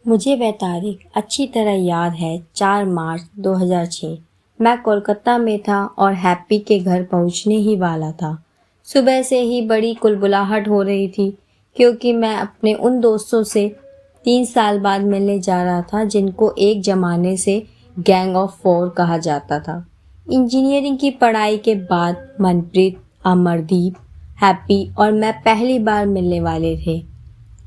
मुझे वह तारीख अच्छी तरह याद है। 4 मार्च 2006। मैं कोलकाता में था और हैप्पी के घर पहुंचने ही वाला था। सुबह से ही बड़ी कुलबुलाहट हो रही थी क्योंकि मैं अपने उन दोस्तों से 3 साल बाद मिलने जा रहा था जिनको एक ज़माने से गैंग ऑफ 4 कहा जाता था। इंजीनियरिंग की पढ़ाई के बाद मनप्रीत, अमरदीप, हैप्पी और मैं पहली बार मिलने वाले थे।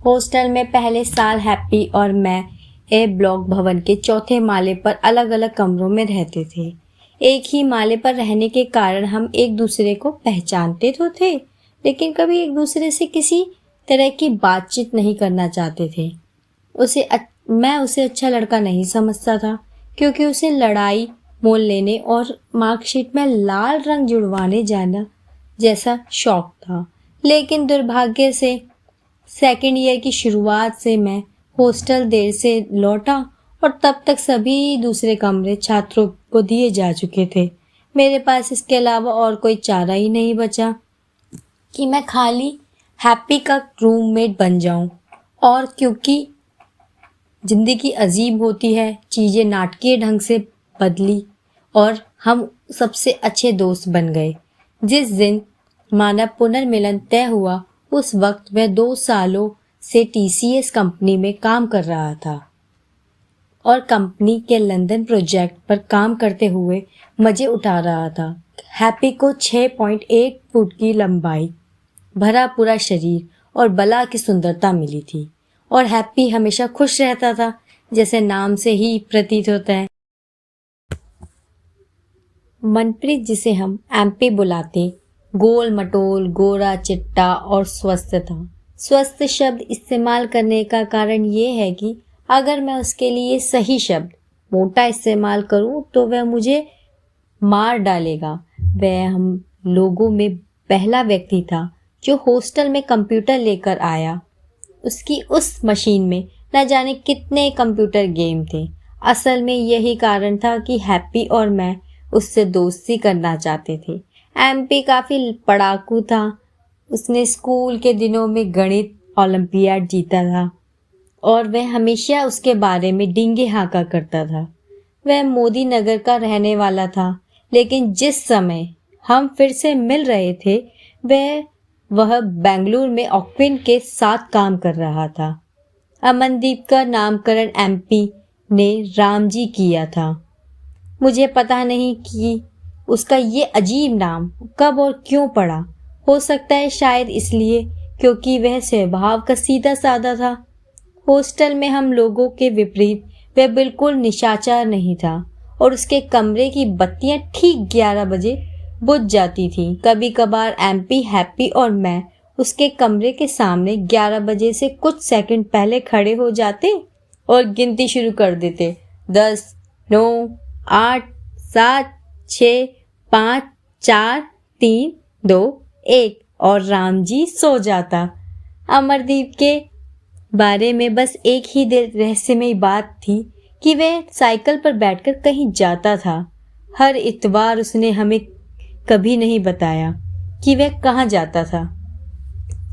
हॉस्टल में पहले साल हैप्पी और मैं ए ब्लॉक भवन के चौथे माले पर अलग अलग कमरों में रहते थे। एक ही माले पर रहने के कारण हम एक दूसरे को पहचानते तो थे, लेकिन कभी एक दूसरे से किसी तरह की बातचीत नहीं करना चाहते थे। मैं उसे अच्छा लड़का नहीं समझता था क्योंकि उसे लड़ाई मोल लेने और मार्कशीट में लाल रंग जुड़वाने जाना जैसा शौक था। लेकिन दुर्भाग्य से सेकेंड ईयर की शुरुआत से मैं हॉस्टल देर से लौटा और तब तक सभी दूसरे कमरे छात्रों को दिए जा चुके थे। मेरे पास इसके अलावा और कोई चारा ही नहीं बचा कि मैं खाली हैप्पी का रूममेट बन जाऊं। और क्योंकि ज़िंदगी अजीब होती है, चीज़ें नाटकीय ढंग से बदली और हम सबसे अच्छे दोस्त बन गए। जिस दिन मानव पुनर्मिलन तय हुआ उस वक्त वह 2 सालों से TCS कंपनी में काम कर रहा था और कंपनी के लंदन प्रोजेक्ट पर काम करते हुए मज़े उठा रहा था। हैप्पी को 6.1 फुट की लंबाई, भरा पूरा शरीर और बला की सुंदरता मिली थी और हैप्पी हमेशा खुश रहता था, जैसे नाम से ही प्रतीत होता है। मनप्रीत, जिसे हम एमपी बुलाते, गोल मटोल, गोरा चिट्टा और स्वस्थ था। स्वस्थ शब्द इस्तेमाल करने का कारण ये है कि अगर मैं उसके लिए सही शब्द मोटा इस्तेमाल करूं तो वह मुझे मार डालेगा। वह हम लोगों में पहला व्यक्ति था जो हॉस्टल में कंप्यूटर लेकर आया। उसकी उस मशीन में न जाने कितने कंप्यूटर गेम थे। असल में यही कारण था कि हैप्पी और मैं उससे दोस्ती करना चाहते थे। एमपी काफ़ी पढ़ाकू था। उसने स्कूल के दिनों में गणित ओलंपियाड जीता था और वह हमेशा उसके बारे में डींगे हाँका करता था। वह मोदी नगर का रहने वाला था, लेकिन जिस समय हम फिर से मिल रहे थे वह बेंगलुरु में ऑक्विन के साथ काम कर रहा था। अमनदीप का नामकरण एमपी ने रामजी किया था। मुझे पता नहीं कि उसका ये अजीब नाम कब और क्यों पड़ा। हो सकता है शायद इसलिए क्योंकि वह स्वभाव का सीधा साधा था। हॉस्टल में हम लोगों के विपरीत वह बिल्कुल निशाचर नहीं था और उसके कमरे की बत्तियां ठीक 11 बजे बुझ जाती थीं। कभी कभार एमपी, हैप्पी और मैं उसके कमरे के सामने 11 बजे से कुछ सेकंड पहले खड़े हो जाते और गिनती शुरू कर देते। 10, 9, 8, 7, 6, 5, 4, 3, 2, 1 और रामजी सो जाता। अमरदीप के बारे में बस एक ही रहस्यमयी बात थी कि वह साइकिल पर बैठकर कहीं जाता था। हर इतवार उसने हमें कभी नहीं बताया कि वह कहाँ जाता था।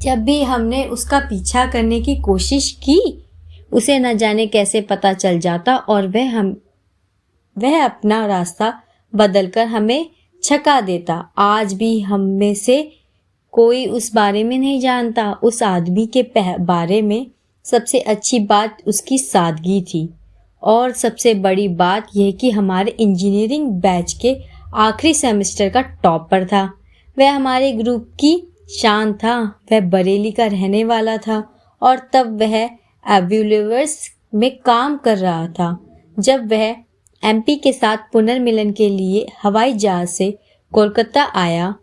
जब भी हमने उसका पीछा करने की कोशिश की, उसे न जाने कैसे पता चल जाता और वह अपना रास्ता बदलकर हमें छका देता। आज भी हम में से कोई उस बारे में नहीं जानता। उस आदमी के बारे में सबसे अच्छी बात उसकी सादगी थी और सबसे बड़ी बात यह कि हमारे इंजीनियरिंग बैच के आखिरी सेमेस्टर का टॉपर था। वह हमारे ग्रुप की शान था। वह बरेली का रहने वाला था और तब वह एब्यूलेवर्स में काम कर रहा था। जब वह एमपी के साथ पुनर्मिलन के लिए हवाई जहाज से कोलकाता आया,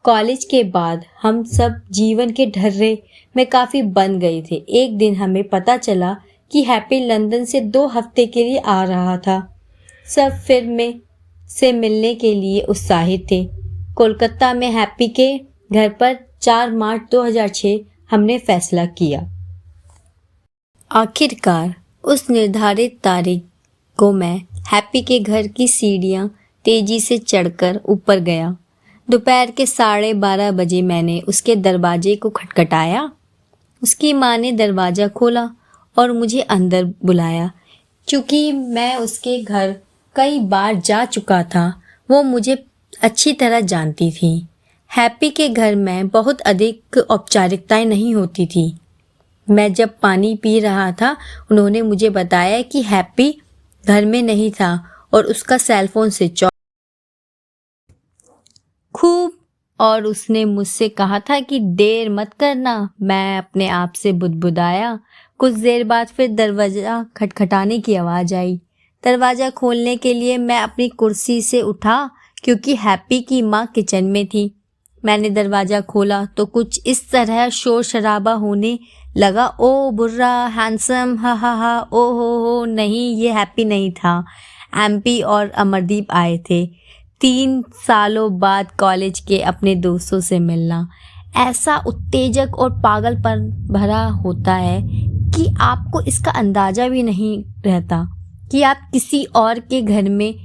कॉलेज के बाद हम सब जीवन के ढर्रे में काफ़ी बन गए थे। एक दिन हमें पता चला कि हैप्पी लंदन से 2 हफ्ते के लिए आ रहा था। सब फिर में से मिलने के लिए उत्साहित थे। कोलकाता में हैप्पी के घर पर 4 मार्च 2006 हमने फैसला किया। आखिरकार उस निर्धारित तारीख को मैं हैप्पी के घर की सीढ़ियाँ तेजी से चढ़कर ऊपर गया। दोपहर के 12:30 बजे मैंने उसके दरवाजे को खटखटाया। उसकी माँ ने दरवाज़ा खोला और मुझे अंदर बुलाया। चूँकि मैं उसके घर कई बार जा चुका था, वो मुझे अच्छी तरह जानती थी। हैप्पी के घर में बहुत अधिक औपचारिकताएं नहीं होती थी। मैं जब पानी पी रहा था, उन्होंने मुझे बताया कि हैप्पी घर में नहीं था और उसका सेलफोन स्विच ऑफ खूब, और उसने मुझसे कहा था कि देर मत करना। मैं अपने आप से बुदबुदाया। कुछ देर बाद फिर दरवाज़ा खटखटाने की आवाज़ आई। दरवाज़ा खोलने के लिए मैं अपनी कुर्सी से उठा क्योंकि हैप्पी की माँ किचन में थी। मैंने दरवाज़ा खोला तो कुछ इस तरह शोर शराबा होने लगा। ओ बुर्रा, हैंडसम, हा हा हा, ओ हो, नहीं, ये हैप्पी नहीं था। एमपी और अमरदीप आए थे। 3 सालों बाद कॉलेज के अपने दोस्तों से मिलना ऐसा उत्तेजक और पागलपन भरा होता है कि आपको इसका अंदाज़ा भी नहीं रहता कि आप किसी और के घर में,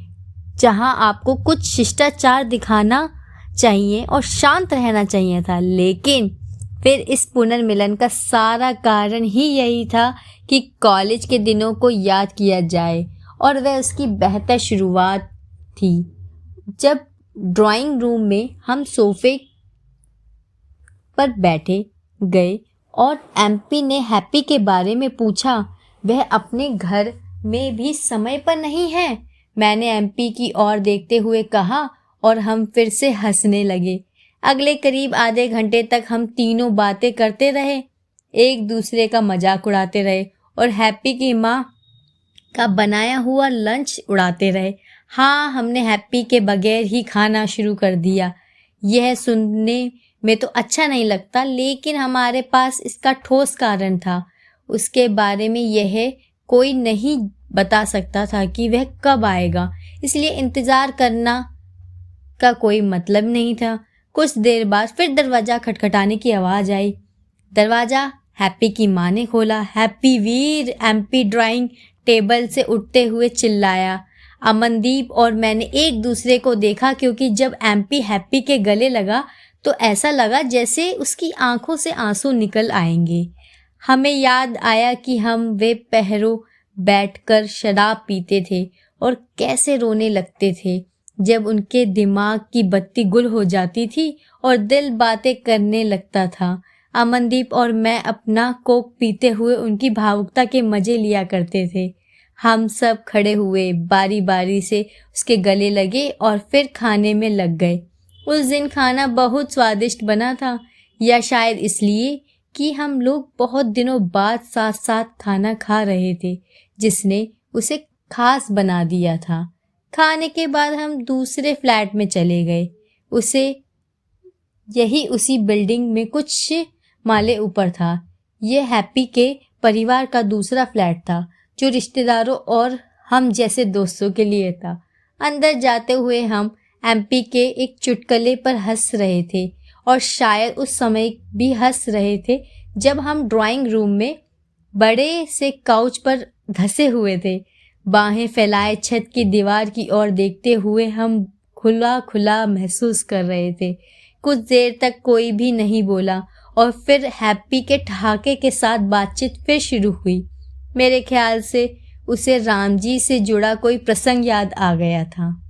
जहां आपको कुछ शिष्टाचार दिखाना चाहिए और शांत रहना चाहिए था, लेकिन फिर इस पुनर्मिलन का सारा कारण ही यही था कि कॉलेज के दिनों को याद किया जाए, और वह उसकी बेहतर शुरुआत थी जब ड्राइंग रूम में हम सोफे पर बैठे गए और एमपी ने हैप्पी के बारे में पूछा। वह अपने घर में भी समय पर नहीं है, मैंने एमपी की ओर देखते हुए कहा, और हम फिर से हंसने लगे। अगले करीब आधे घंटे तक हम तीनों बातें करते रहे, एक दूसरे का मजाक उड़ाते रहे और हैप्पी की माँ का बनाया हुआ लंच उड़ाते रहे। हाँ, हमने हैप्पी के बगैर ही खाना शुरू कर दिया। यह सुनने में तो अच्छा नहीं लगता, लेकिन हमारे पास इसका ठोस कारण था। उसके बारे में यह कोई नहीं बता सकता था कि वह कब आएगा, इसलिए इंतज़ार करना का कोई मतलब नहीं था। कुछ देर बाद फिर दरवाज़ा खटखटाने की आवाज़ आई। दरवाज़ा हैप्पी की माँ ने खोला। हैप्पी वीर, एमपी ड्राइंग टेबल से उठते हुए चिल्लाया। अमनदीप और मैंने एक दूसरे को देखा क्योंकि जब एमपी हैप्पी के गले लगा तो ऐसा लगा जैसे उसकी आंखों से आंसू निकल आएंगे। हमें याद आया कि हम वे पहरों बैठकर शराब पीते थे और कैसे रोने लगते थे जब उनके दिमाग की बत्ती गुल हो जाती थी और दिल बातें करने लगता था। अमनदीप और मैं अपना कोक पीते हुए उनकी भावुकता के मज़े लिया करते थे। हम सब खड़े हुए, बारी बारी से उसके गले लगे और फिर खाने में लग गए। उस दिन खाना बहुत स्वादिष्ट बना था, या शायद इसलिए कि हम लोग बहुत दिनों बाद साथ साथ खाना खा रहे थे, जिसने उसे खास बना दिया था। खाने के बाद हम दूसरे फ्लैट में चले गए। उसी बिल्डिंग में कुछ माले ऊपर था। यह हैप्पी के परिवार का दूसरा फ्लैट था, जो रिश्तेदारों और हम जैसे दोस्तों के लिए था। अंदर जाते हुए हम एमपी के एक चुटकुले पर हंस रहे थे, और शायद उस समय भी हंस रहे थे जब हम ड्राइंग रूम में बड़े से काउच पर धंसे हुए थे। बाहें फैलाए ठछत की दीवार की ओर देखते हुए हम खुला खुला महसूस कर रहे थे। कुछ देर तक कोई भी नहीं बोला और फिर हैप्पी के ठहाके के साथ बातचीत फिर शुरू हुई। मेरे ख्याल से उसे रामजी से जुड़ा कोई प्रसंग याद आ गया था।